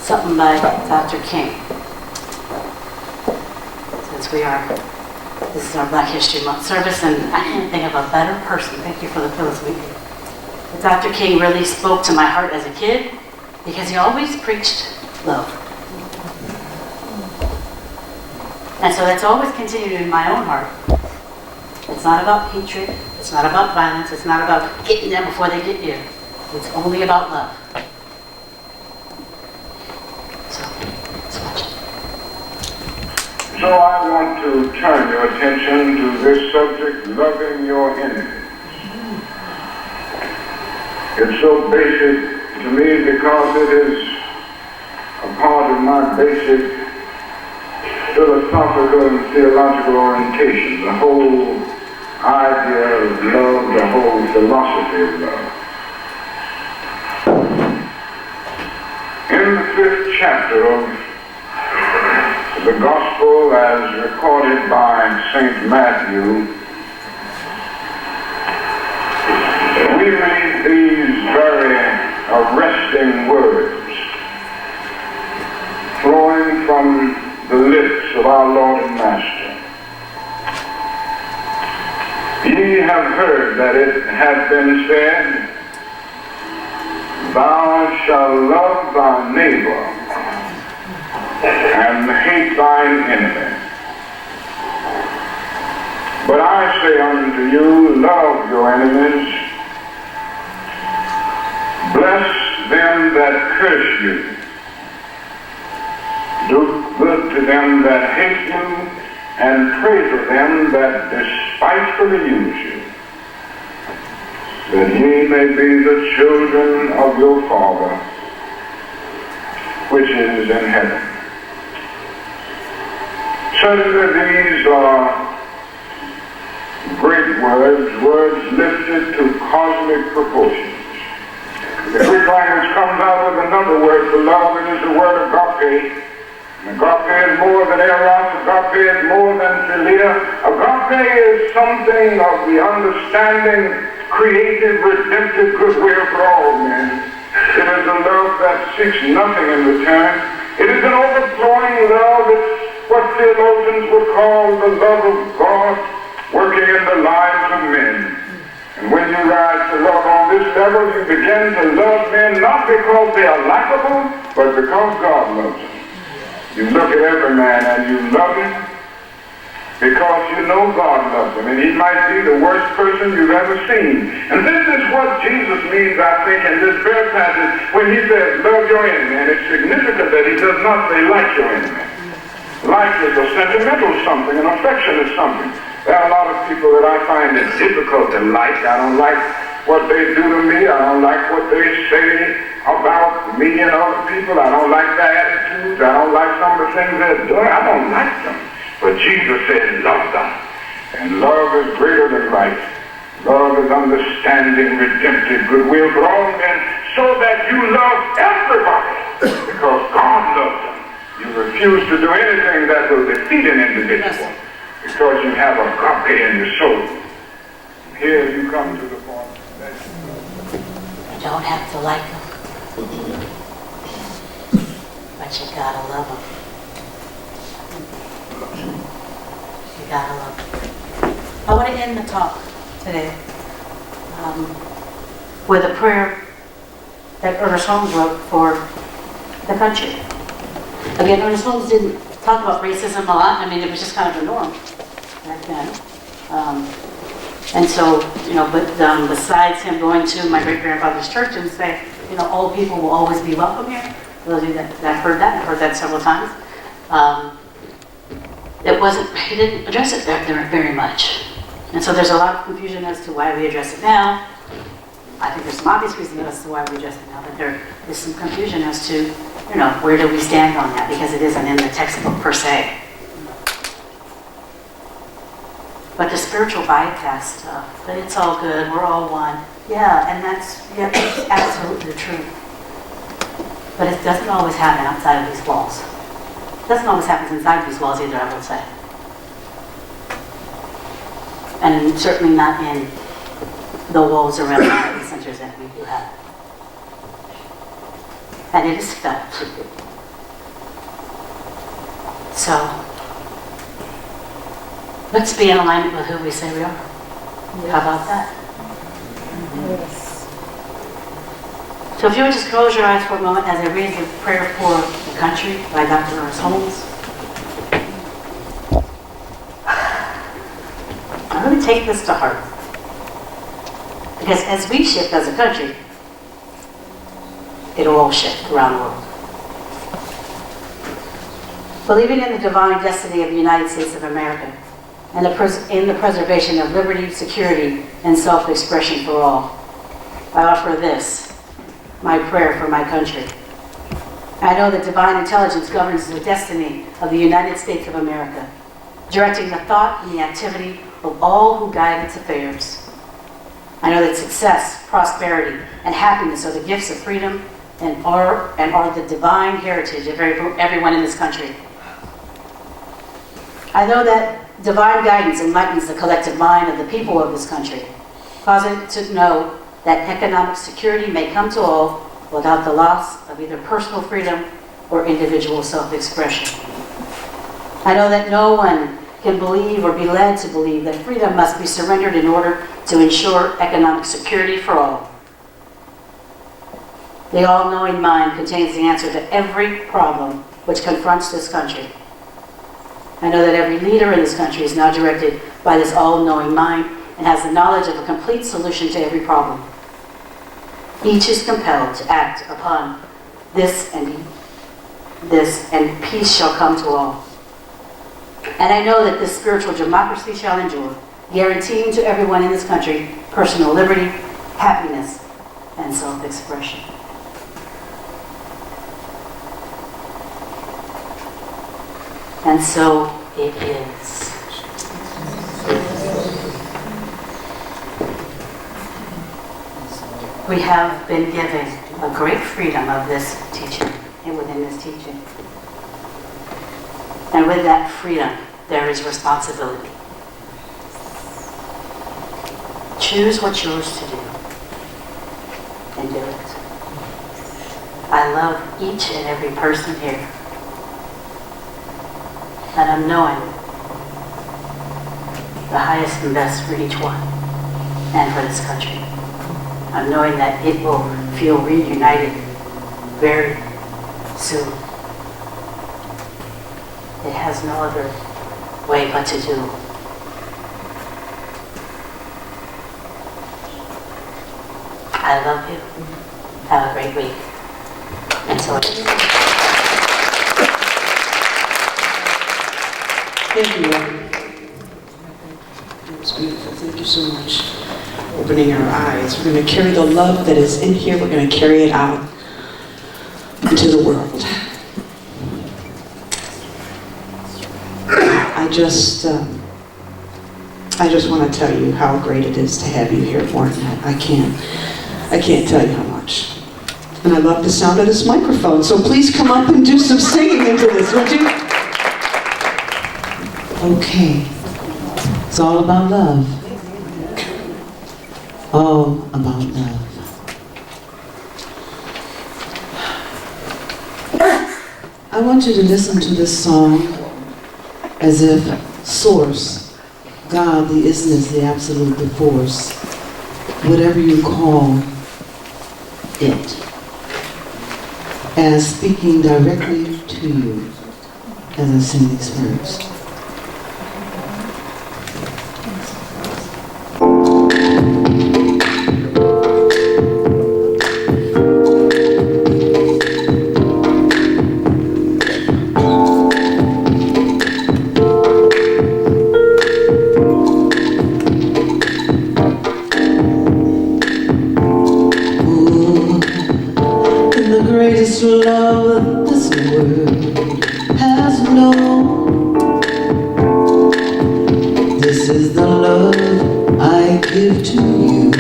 something by Dr. King. Since this is our Black History Month service, and I can't think of a better person. Thank you for the Phyllis Weekly. But Dr. King really spoke to my heart as a kid because he always preached love. And so that's always continued in my own heart. It's not about hatred. It's not about violence. It's not about getting them before they get you. It's only about love. So, let's watch it. So I want to turn your attention to this subject, loving your enemies. It's so basic to me because it is a part of my basic philosophical and theological orientation, the whole idea of love, the whole philosophy of love. In the 5th chapter of the Gospel as recorded by St. Matthew, we read these very arresting words flowing from the lips of our Lord and Master. Ye have heard that it hath been said, Thou shalt love thy neighbor and hate thine enemy. But I say unto you, love your enemies, bless them that curse you, do good to them that hate you, and pray for them that despitefully use you, that ye may be the children of your Father, which is in heaven. Certainly these are great words lifted to cosmic proportions. The Greek language comes out with another word for love. It is the word agape. Agape is more than eros. Agape is more than philia. Agape is something of the understanding, creative, redemptive goodwill for all men. It is a love that seeks nothing in return. It is an overflowing love. It's what theologians would call the love of God working in the lives of men. And when you rise to love on this level, you begin to love men not because they are likable, but because God loves them. You look at every man and you love him because you know God loves him, and he might be the worst person you've ever seen. And this is what Jesus means, I think, in this very passage when he says, love your enemy. And it's significant that he does not say, like your enemy. Like is a sentimental something, an affectionate something. There are a lot of people that I find it difficult to like. I don't like what they do to me. I don't like what they say about me and other people. I don't like their attitudes. I don't like some of the things they're doing. I don't like them. But Jesus said, love them. And love is greater than life. Love is understanding, redemptive, goodwill for all men, so that you love everybody because God loves them. You refuse to do anything that will defeat an individual because you have agape in your soul. Here you come to the point that You don't have to like them, but you gotta love them. You gotta love them. I want to end the talk today with a prayer that Ernest Holmes wrote for the country. Again, Ernest Holmes didn't talk about racism a lot. I mean, it was just kind of the norm back then. And so, but besides him going to my great-grandfather's church and say, all people will always be welcome here. For those of you that have heard that, I've heard that several times. he didn't address it there very much. And so there's a lot of confusion as to why we address it now. I think there's some obvious reasons as to why we address it now, but there is some confusion as to, where do we stand on that, because it isn't in the textbook per se. But the spiritual bypass stuff, but it's all good, we're all one. Yeah, and that's absolutely true. But it doesn't always happen outside of these walls. It doesn't always happen inside these walls either, I would say. And certainly not in the walls around the centers that we do have. And it is felt. So, let's be in alignment with who we say we are. How about that? Yes. So if you would just close your eyes for a moment as I read the prayer for the country by Dr. Ernest Holmes. I'm going to take this to heart. Because as we shift as a country, it'll all shift around the world. Believing in the divine destiny of the United States of America and in the preservation of liberty, security, and self-expression for all, I offer this, my prayer for my country. I know that divine intelligence governs the destiny of the United States of America, directing the thought and the activity of all who guide its affairs. I know that success, prosperity, and happiness are the gifts of freedom and are the divine heritage of everyone in this country. I know that divine guidance enlightens the collective mind of the people of this country, causing it to know that economic security may come to all without the loss of either personal freedom or individual self-expression. I know that no one can believe or be led to believe that freedom must be surrendered in order to ensure economic security for all. The all-knowing mind contains the answer to every problem which confronts this country. I know that every leader in this country is now directed by this all-knowing mind and has the knowledge of a complete solution to every problem. Each is compelled to act upon this, and peace shall come to all. And I know that this spiritual democracy shall endure, guaranteeing to everyone in this country personal liberty, happiness, and self-expression. And so it is. We have been given a great freedom of this teaching and within this teaching. And with that freedom, there is responsibility. Choose what's yours to do and do it. I love each and every person here. And I'm knowing the highest and best for each one and for this country. I'm knowing that it will feel reunited very soon. It has no other way but to do. I love you. Have a great week. And so Thank you, Robert. That was beautiful. Thank you so much for opening our eyes. We're going to carry the love that is in here. We're going to carry it out into the world. I just want to tell you how great it is to have you here, Morton. I can't tell you how much. And I love the sound of this microphone. So please come up and do some singing into this, would you? Okay. It's all about love. All about love. I want you to listen to this song as if Source, God, the isness, the absolute, the force, whatever you call it, as speaking directly to you as I sing these words. greatest love this world has known. This is the love I give to you,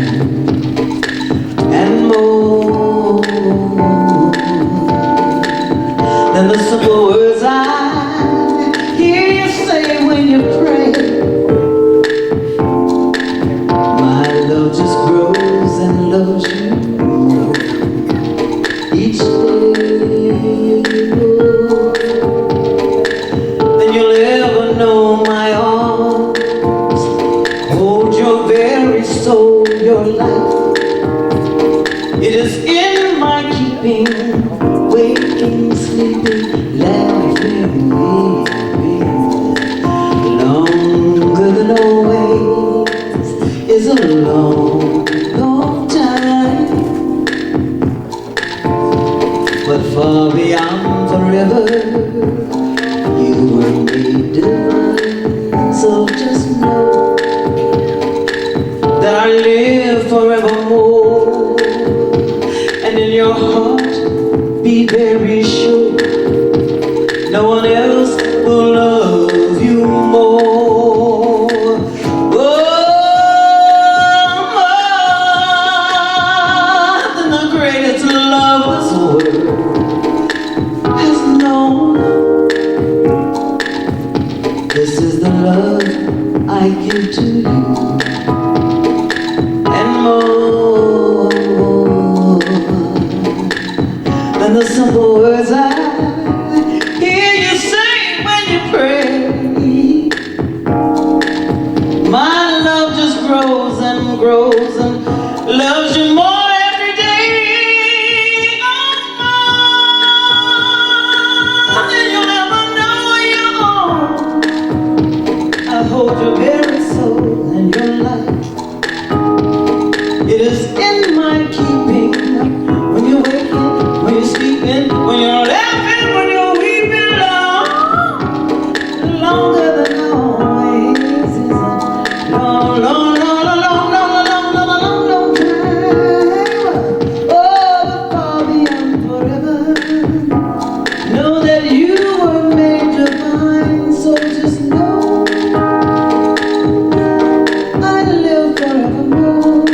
and more than the simple words I hear you say when you pray. My love just grows and loves you more each day. Then you'll ever know my arms hold your very soul, your life. It is in my keeping, waking, sleeping, laughing, longer than always is a long, long time, but far beyond forever, you were made divine. So just know that I live forevermore, and in your heart be very sure no one else will love you more. Oh, more than the greatest love this world has known. This is the love I give to you, and more than the simple words I hear you say when you pray. My love just grows and grows and loves you more every day. Oh, then you'll never know you're on. I hold your very soul and your life. It is in my keeping. When you're waking, when you're sleeping, when you're laughing, when you're weeping, longer than always is a long, long, long, long, long, long, long, long, long, long time. Oh, but far beyond forever, know that you were made divine. So just know I live forevermore,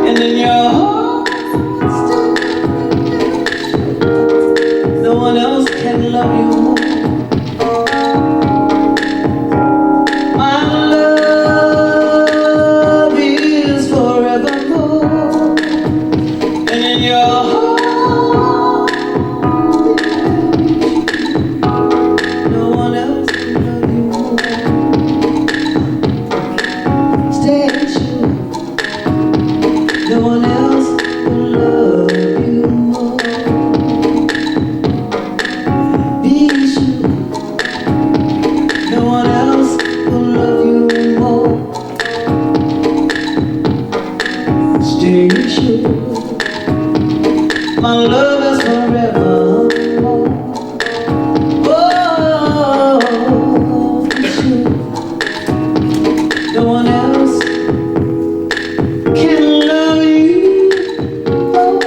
and in your heart still no one else can love you more. My love is forevermore, and in your heart no one else can love you more. Stay sure no one else will love you more. Be sure no one else will love you more. Stay sure my love is forevermore. Oh, be sure no one else can love you more.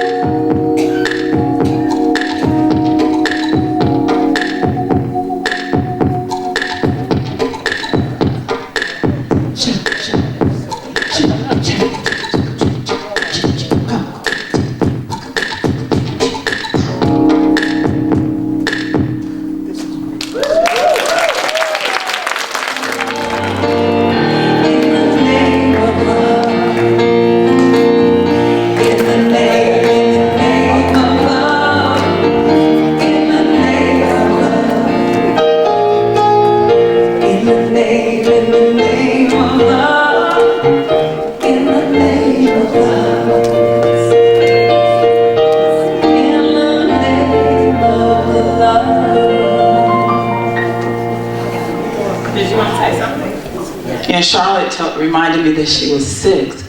And Charlotte reminded me that she was 6,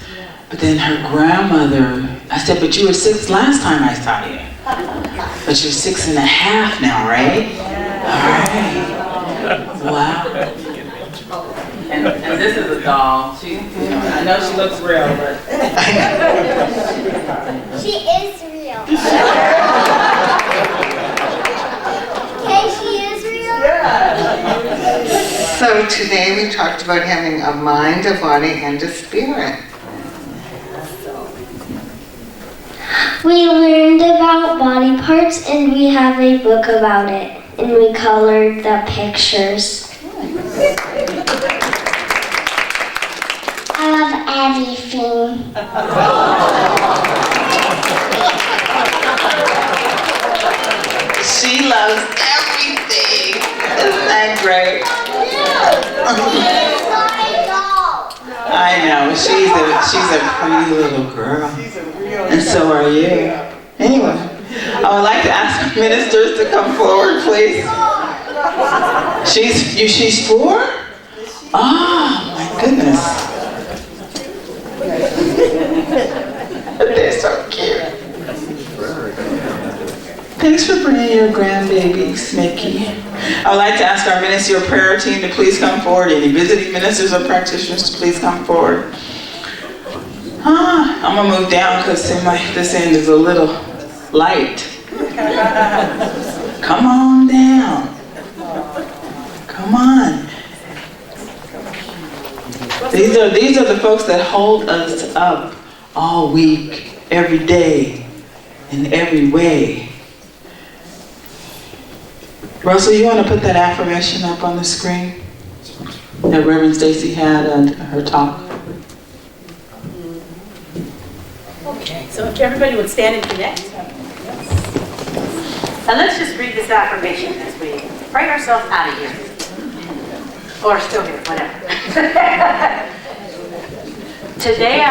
but then her grandmother, I said, but you were 6 last time I saw you. But you're 6.5 now, right? All right. Wow. And this is a doll. She, I know she looks real, but She is real. So today we talked about having a mind, a body, and a spirit. We learned about body parts and we have a book about it. And we colored the pictures. I love everything. She loves everything. Isn't that great? I know. She's a pretty little girl. And so are you. Anyway, I would like to ask ministers to come forward, please. She's 4? Oh, my goodness. They're so cute. Thanks for bringing your grandbabies, Mickey. I would like to ask our ministerial prayer team to please come forward. Any visiting ministers or practitioners to please come forward. I'm going to move down because this end is a little light. Come on down. Come on. These are the folks that hold us up all week, every day, in every way. Russell, you want to put that affirmation up on the screen that Reverend Stacy had on her talk? Okay, so if everybody would stand and connect. And let's just read this affirmation as we pray ourselves out of here. Or still here, whatever. Today I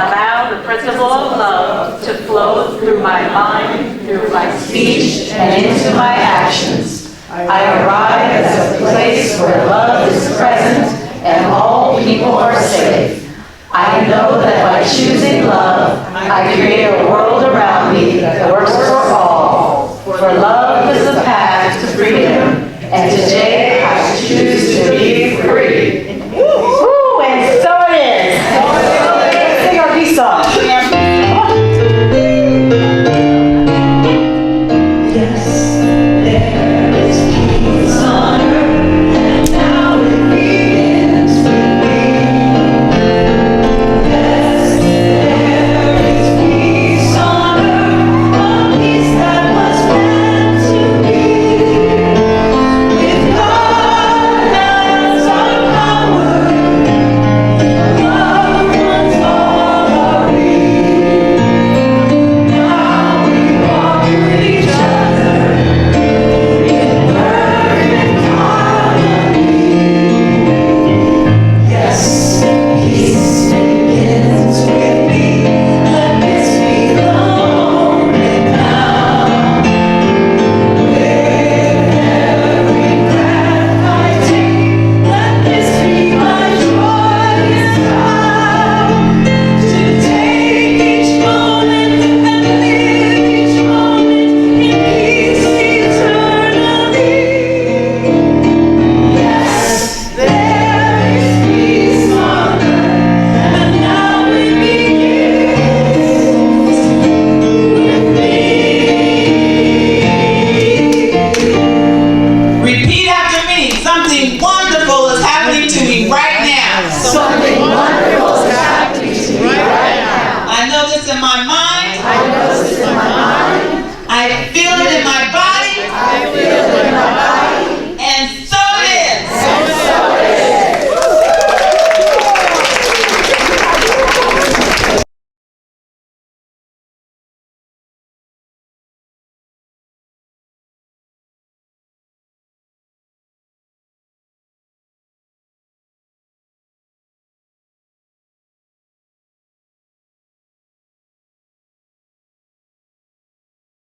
allow the principle of love to flow through my mind, through my speech, and into my actions. I arrive at a place where love is present and all people are safe. I know that by choosing love, I create a world around me that works for all. For love is the path to freedom, and today